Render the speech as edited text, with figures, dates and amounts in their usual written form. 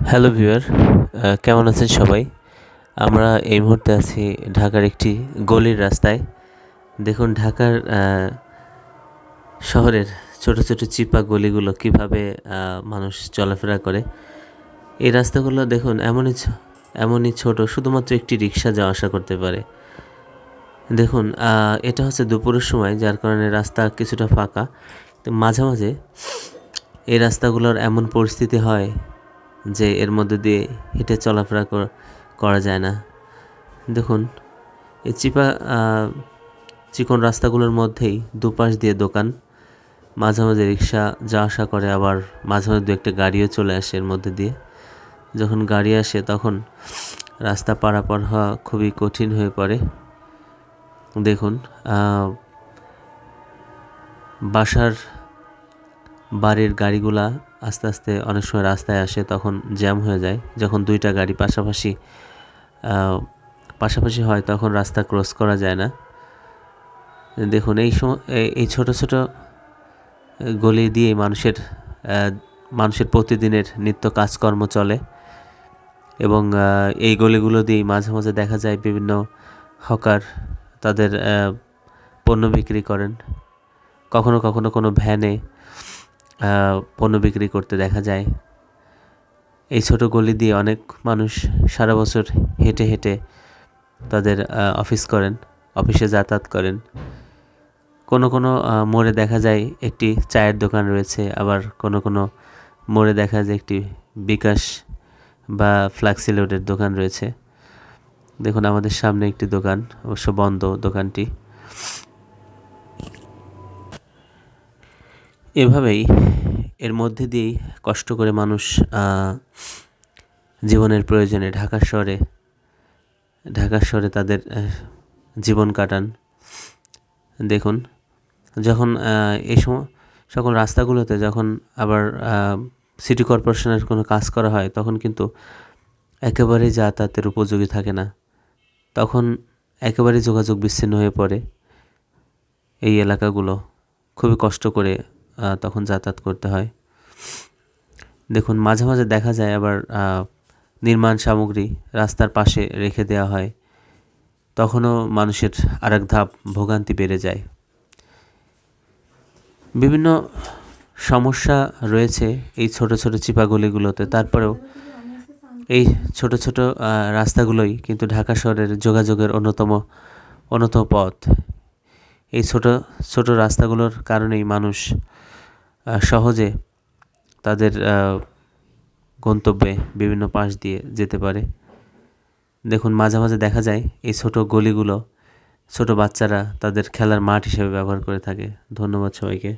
Hello viewer, কেমন আছেন সবাই? আমরা এই মুহূর্তে আছি ঢাকার একটি গলির রাস্তায়। দেখুন ঢাকার শহরের ছোট ছোট চিপা গলিগুলো কিভাবে মানুষ চলাফেরা করে। এই রাস্তাগুলো দেখুন এমনই ছোট, শুধুমাত্র একটি রিক্সা যাওয়া আসা করতে পারে। দেখুন এটা হচ্ছে দুপুরের সময়, যার কারণে রাস্তা কিছুটা ফাঁকা। তো মাঝে মাঝে এই রাস্তাগুলোর এমন পরিস্থিতি হয় যে এর মধ্যে দিয়ে হেঁটে চলাফেরা করা যায় না। দেখুন এই চিকন রাস্তাগুলোর মধ্যেই দুপাশ দিয়ে দোকান, মাঝে মাঝে রিক্সা যাওয়া আসা করে, আবার মাঝে মাঝে দু একটা গাড়িও চলে আসে এর মধ্যে দিয়ে। যখন গাড়ি আসে তখন রাস্তা পারাপার হওয়া খুবই কঠিন হয়ে পড়ে। দেখুন বাড়ির গাড়িগুলা আস্তে আস্তে অনেক সময় রাস্তায় আসে, তখন জ্যাম হয়ে যায়। যখন দুইটা গাড়ি পাশাপাশি হয় তখন রাস্তা ক্রস করা যায় না। দেখুন এই ছোট ছোট গলি দিয়ে মানুষের প্রতিদিনের নিত্য কাজকর্ম চলে, এবং এই গলিগুলো দিয়েই মাঝে মাঝে দেখা যায় বিভিন্ন হকার তাদের পণ্য বিক্রি করেন। কখনো কখনো কোনো ভ্যানে পণ্য বিক্রি করতে দেখা যায়। এই ছোট গলি দিয়ে অনেক মানুষ সারা বছর হেঁটে হেঁটে তাদের অফিসে যাতায়াত করেন। কোনো কোনো মোড়ে দেখা যায় একটি চায়ের দোকান রয়েছে, আবার কোনো কোনো মোড়ে দেখা যায় একটি বিকাশ বা ফ্লাক্সি লোডের দোকান রয়েছে। দেখুন আমাদের সামনে একটি দোকান, অবশ্য বন্ধ দোকানটি। এভাবেই এর মধ্যে দিয়েই কষ্ট করে মানুষ জীবনের প্রয়োজনে ঢাকা শহরে তাদের জীবন কাটান। দেখুন যখন এই সকল রাস্তাগুলোতে যখন আবার সিটি কর্পোরেশনের কোনো কাজ করা হয়, তখন কিন্তু একেবারেই যাতায়াতের উপযোগী থাকে না। তখন একেবারেই যোগাযোগ বিচ্ছিন্ন হয়ে পড়ে এই এলাকাগুলো। খুবই কষ্ট করে তখন যাতায়াত করতে হয়। দেখুন মাঝে মাঝে দেখা যায় আবার নির্মাণ সামগ্রী রাস্তার পাশে রেখে দেওয়া হয়, তখনও মানুষের আরেক ধাপ ভোগান্তি বেড়ে যায়। বিভিন্ন সমস্যা রয়েছে এই ছোট ছোট চিপাগলিগুলোতে। তারপরেও এই ছোট ছোট রাস্তাগুলোই কিন্তু ঢাকা শহরের যোগাযোগের অন্যতম পথ। এই ছোট ছোট রাস্তাগুলোর কারণেই মানুষ সহজে তাদের গন্তব্যে বিভিন্ন পাশ দিয়ে যেতে পারে। দেখুন মাঝে মাঝে দেখা যায় এই ছোট গলিগুলো ছোট বাচ্চারা তাদের খেলার মাঠ হিসেবে ব্যবহার করে থাকে। ধন্যবাদ সবাইকে।